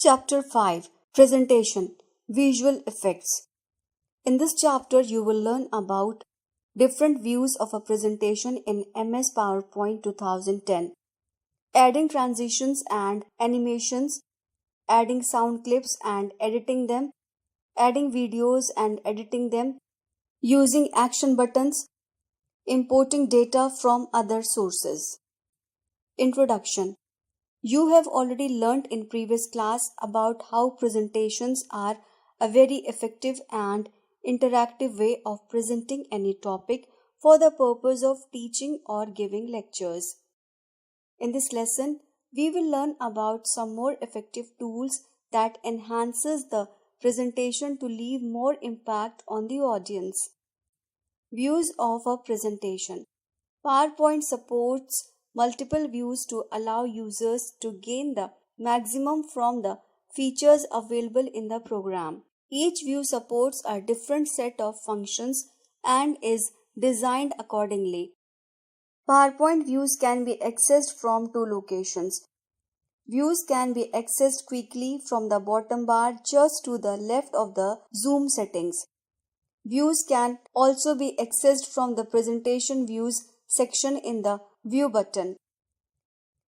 Chapter 5 Presentation Visual Effects. In this chapter, you will learn about different views of a presentation in MS PowerPoint 2010, adding transitions and animations, adding sound clips and editing them, adding videos and editing them, using action buttons, importing data from other sources. Introduction. You have already learned in previous class about how presentations are a very effective and interactive way of presenting any topic for the purpose of teaching or giving lectures. In this lesson, we will learn about some more effective tools that enhances the presentation to leave more impact on the audience. Views of a presentation. PowerPoint supports multiple views to allow users to gain the maximum from the features available in the program. Each view supports a different set of functions and is designed accordingly. PowerPoint views can be accessed from two locations. Views can be accessed quickly from the bottom bar just to the left of the zoom settings. Views can also be accessed from the presentation views section in the View button.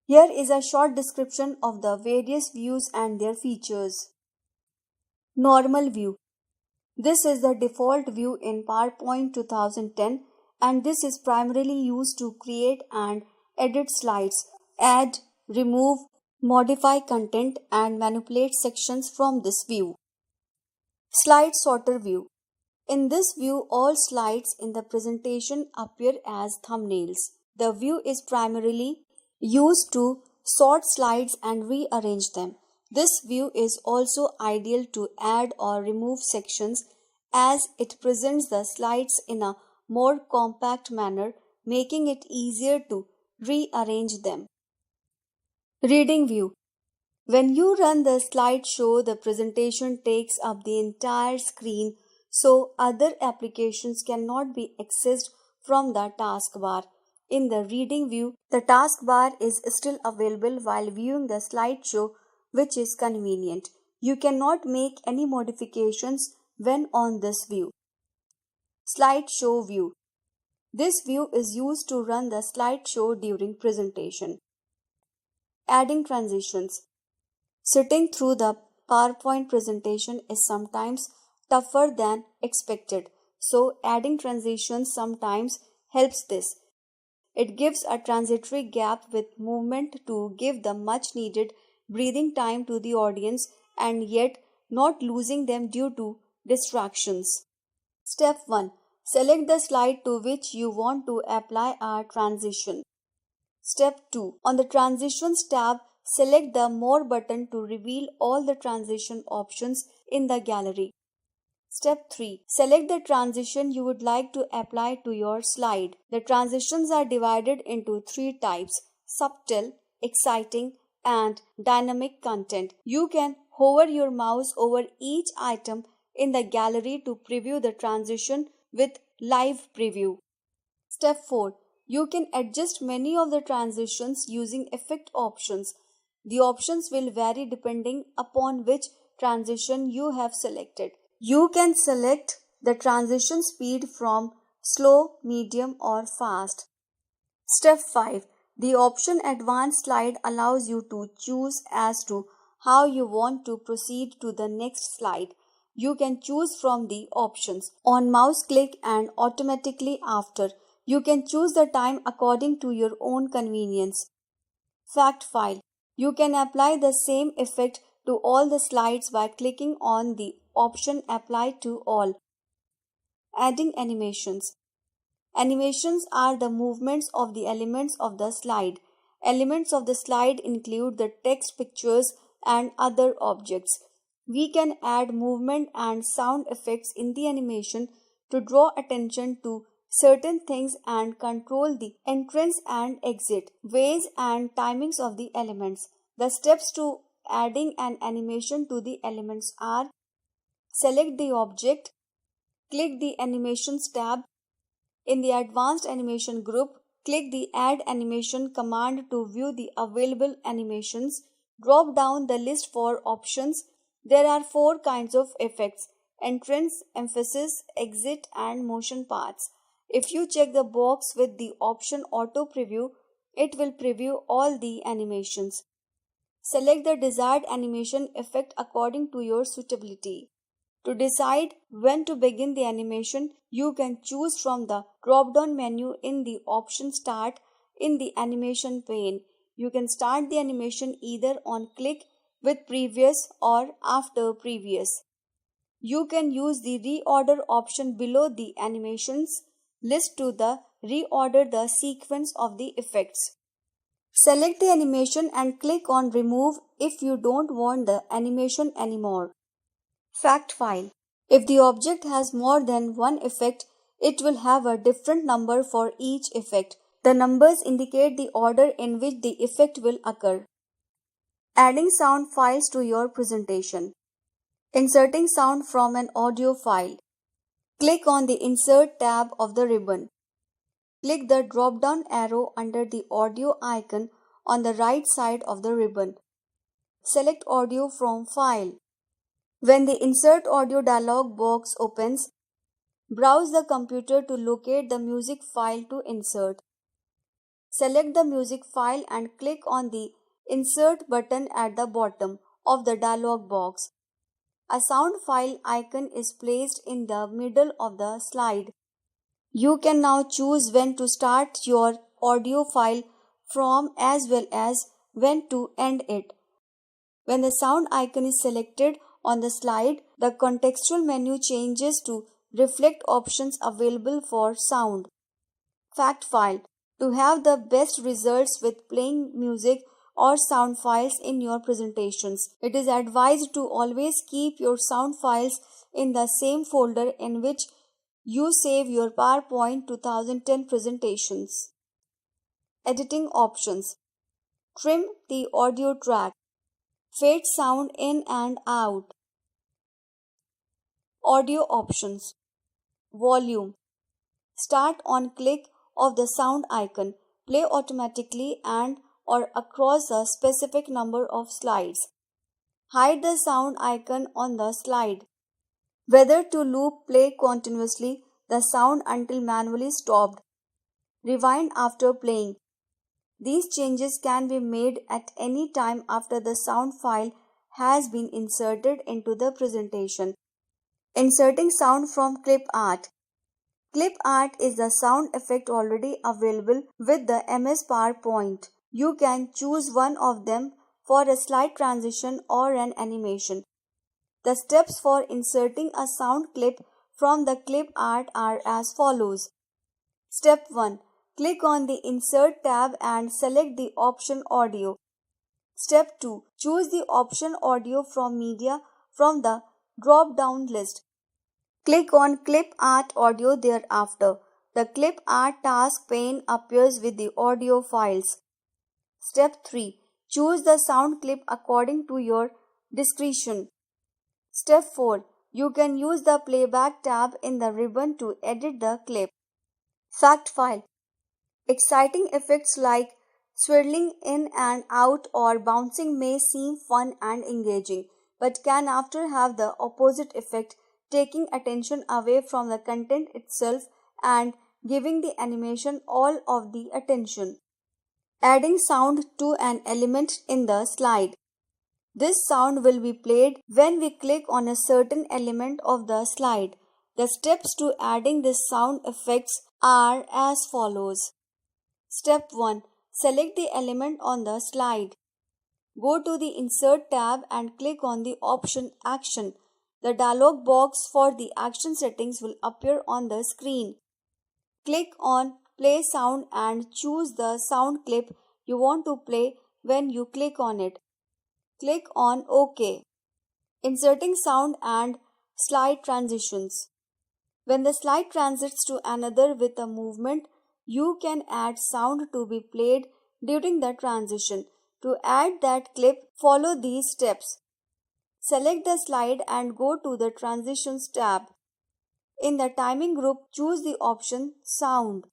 Here is a short description of the various views and their features. Normal view. This is the default view in PowerPoint 2010 and this is primarily used to create and edit slides, add, remove, modify content and manipulate sections from this view. Slide sorter view. In this view, all slides in the presentation appear as thumbnails. The view is primarily used to sort slides and rearrange them. This view is also ideal to add or remove sections as it presents the slides in a more compact manner, making it easier to rearrange them. Reading view. When you run the slideshow, the presentation takes up the entire screen, so other applications cannot be accessed from the taskbar. In the reading view, the taskbar is still available while viewing the slideshow, which is convenient. You cannot make any modifications when on this view. Slideshow view. This view is used to run the slideshow during presentation. Adding transitions. Sitting through the PowerPoint presentation is sometimes tougher than expected, so adding transitions sometimes helps this. It gives a transitory gap with movement to give the much needed breathing time to the audience and yet not losing them due to distractions. Step 1. Select the slide to which you want to apply a transition. Step 2. On the Transitions tab, select the More button to reveal all the transition options in the gallery. Step 3. Select the transition you would like to apply to your slide. The transitions are divided into three types: subtle, exciting, and dynamic content. You can hover your mouse over each item in the gallery to preview the transition with live preview. Step 4. You can adjust many of the transitions using effect options. The options will vary depending upon which transition you have selected. You can select the transition speed from slow, medium, or fast. Step 5. The option Advanced Slide allows you to choose as to how you want to proceed to the next slide. You can choose from the options on mouse click and automatically after. You can choose the time according to your own convenience. Fact file. You can apply the same effect to all the slides by clicking on the option Apply to All. Adding animations. Animations are the movements of the elements of the slide. Elements of the slide include the text, pictures, and other objects. We can add movement and sound effects in the animation to draw attention to certain things and control the entrance and exit, ways and timings of the elements. The steps to adding an animation to the elements are: select the object, click the Animations tab. In the Advanced Animation group, click the Add Animation command to view the available animations. Drop down the list for options. There are 4 kinds of effects: entrance, emphasis, exit, and motion paths. If you check the box with the option auto preview, it will preview all the animations. Select the desired animation effect according to your suitability. To decide when to begin the animation, you can choose from the drop-down menu in the option Start in the animation pane. You can start the animation either on click with previous or after previous. You can use the reorder option below the animations list to reorder the sequence of the effects. Select the animation and click on Remove if you don't want the animation anymore. Fact file. If the object has more than one effect, it will have a different number for each effect. The numbers indicate the order in which the effect will occur. Adding sound files to your presentation. Inserting sound from an audio file. Click on the Insert tab of the ribbon. Click the drop-down arrow under the audio icon on the right side of the ribbon. Select Audio from File. When the Insert Audio dialog box opens, browse the computer to locate the music file to insert. Select the music file and click on the Insert button at the bottom of the dialog box. A sound file icon is placed in the middle of the slide. You can now choose when to start your audio file from as well as when to end it. When the sound icon is selected on the slide, the contextual menu changes to reflect options available for sound. Fact file. To have the best results with playing music or sound files in your presentations, it is advised to always keep your sound files in the same folder in which you save your PowerPoint 2010 presentations. Editing options. Trim the audio track. Fade sound in and out. Audio options. Volume. Start on click of the sound icon. Play automatically and or across a specific number of slides. Hide the sound icon on the slide. Whether to loop play continuously the sound until manually stopped. Rewind after playing. These changes can be made at any time after the sound file has been inserted into the presentation. Inserting sound from clip art. Clip art is the sound effect already available with the MS PowerPoint. You can choose one of them for a slide transition or an animation. The steps for inserting a sound clip from the clip art are as follows. Step 1. Click on the Insert tab and select the option Audio. Step 2. Choose the option Audio from Media from the drop-down list. Click on Clip Art Audio thereafter. The Clip Art task pane appears with the audio files. Step 3. Choose the sound clip according to your discretion. Step 4. You can use the Playback tab in the ribbon to edit the clip. Fact file. Exciting effects like swirling in and out or bouncing may seem fun and engaging, but can after have the opposite effect, taking attention away from the content itself and giving the animation all of the attention. Adding sound to an element in the slide. This sound will be played when we click on a certain element of the slide. The steps to adding this sound effects are as follows. Step 1. Select the element on the slide. Go to the Insert tab and click on the option Action. The dialog box for the action settings will appear on the screen. Click on Play Sound and choose the sound clip you want to play when you click on it. Click on OK. Inserting sound and slide transitions. When the slide transits to another with a movement, you can add sound to be played during the transition. To add that clip, follow these steps. Select the slide and go to the Transitions tab. In the Timing group, choose the option Sound.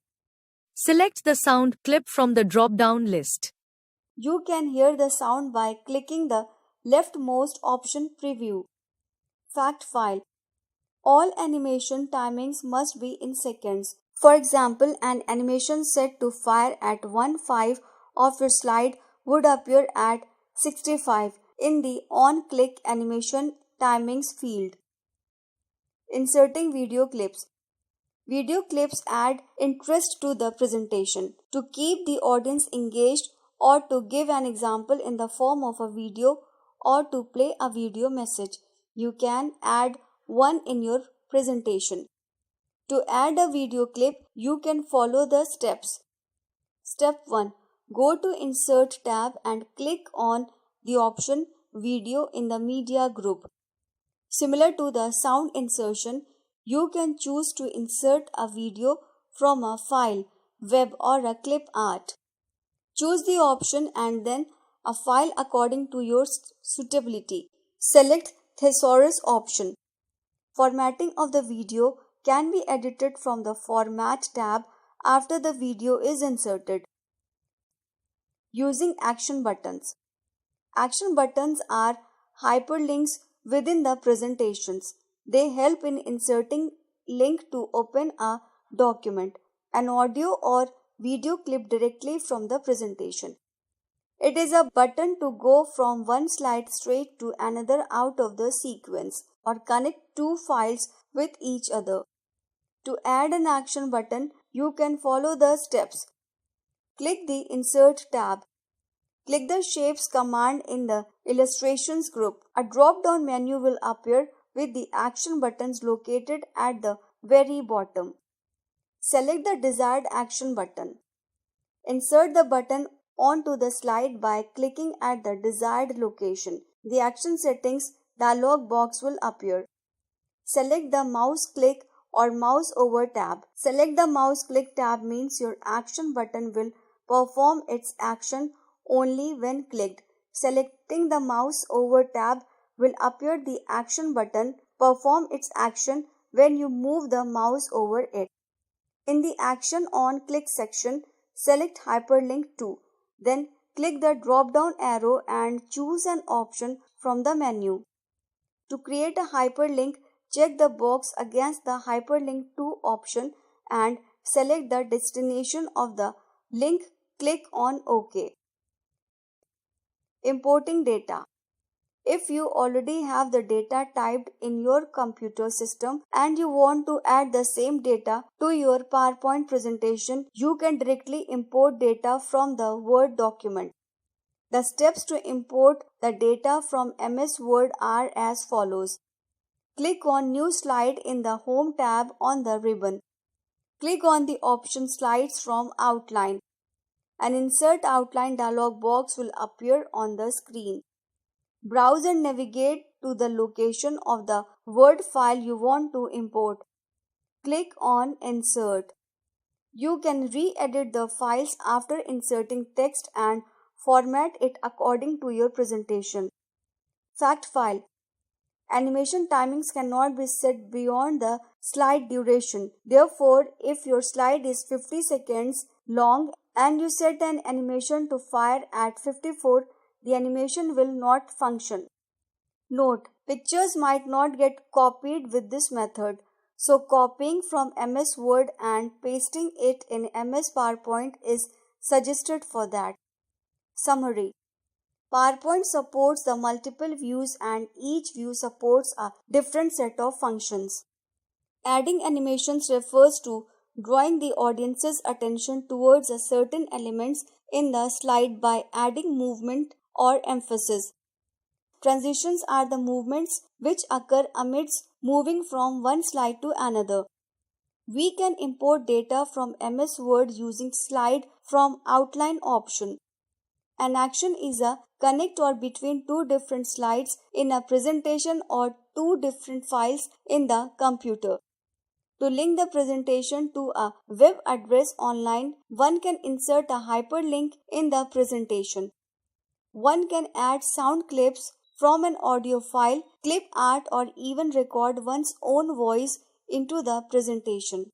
Select the sound clip from the drop-down list. You can hear the sound by clicking the leftmost option Preview. Fact file. All animation timings must be in seconds. For example, an animation set to fire at 1.5 of your slide would appear at 65 in the on-click animation timings field. Inserting video clips. Video clips add interest to the presentation. To keep the audience engaged or to give an example in the form of a video or to play a video message, you can add one in your presentation. To add a video clip, you can follow the steps. Step 1. Go to Insert tab and click on the option Video in the Media group. Similar to the sound insertion, you can choose to insert a video from a file, web or a clip art. Choose the option and then a file according to your suitability. Select Thesaurus option. Formatting of the video can be edited from the Format tab after the video is inserted. Using action buttons. Action buttons are hyperlinks within the presentations. They help in inserting link to open a document, an audio or video clip directly from the presentation. It is a button to go from one slide straight to another out of the sequence or connect two files with each other. To add an action button, you can follow the steps. Click the Insert tab. Click the Shapes command in the Illustrations group. A drop-down menu will appear with the action buttons located at the very bottom. Select the desired action button. Insert the button onto the slide by clicking at the desired location. The Action Settings dialog box will appear. Select the Mouse Click or Mouse Over tab. Select the Mouse Click tab means your action button will perform its action only when clicked. Selecting the Mouse Over tab will appear the action button perform its action when you move the mouse over it. In the Action On Click section, select Hyperlink to. Then click the drop-down arrow and choose an option from the menu. To create a hyperlink, check the box against the Hyperlink to option and select the destination of the link. Click on OK. Importing data. If you already have the data typed in your computer system and you want to add the same data to your PowerPoint presentation, you can directly import data from the Word document. The steps to import the data from MS Word are as follows. Click on New Slide in the Home tab on the ribbon. Click on the option Slides from Outline. An Insert Outline dialog box will appear on the screen. Browse and navigate to the location of the Word file you want to import. Click on Insert. You can re-edit the files after inserting text and format it according to your presentation. Fact file. Animation timings cannot be set beyond the slide duration. Therefore, if your slide is 50 seconds long and you set an animation to fire at 54, the animation will not function. Note: pictures might not get copied with this method, so copying from MS Word and pasting it in MS PowerPoint is suggested for that. Summary: PowerPoint supports the multiple views and each view supports a different set of functions. Adding animations refers to drawing the audience's attention towards a certain elements in the slide by adding movement or emphasis. Transitions are the movements which occur amidst moving from one slide to another. We can import data from MS Word using Slide from Outline option. An action is a connect or between two different slides in a presentation or two different files in the computer. To link the presentation to a web address online, one can insert a hyperlink in the presentation. One can add sound clips from an audio file, clip art, or even record one's own voice into the presentation.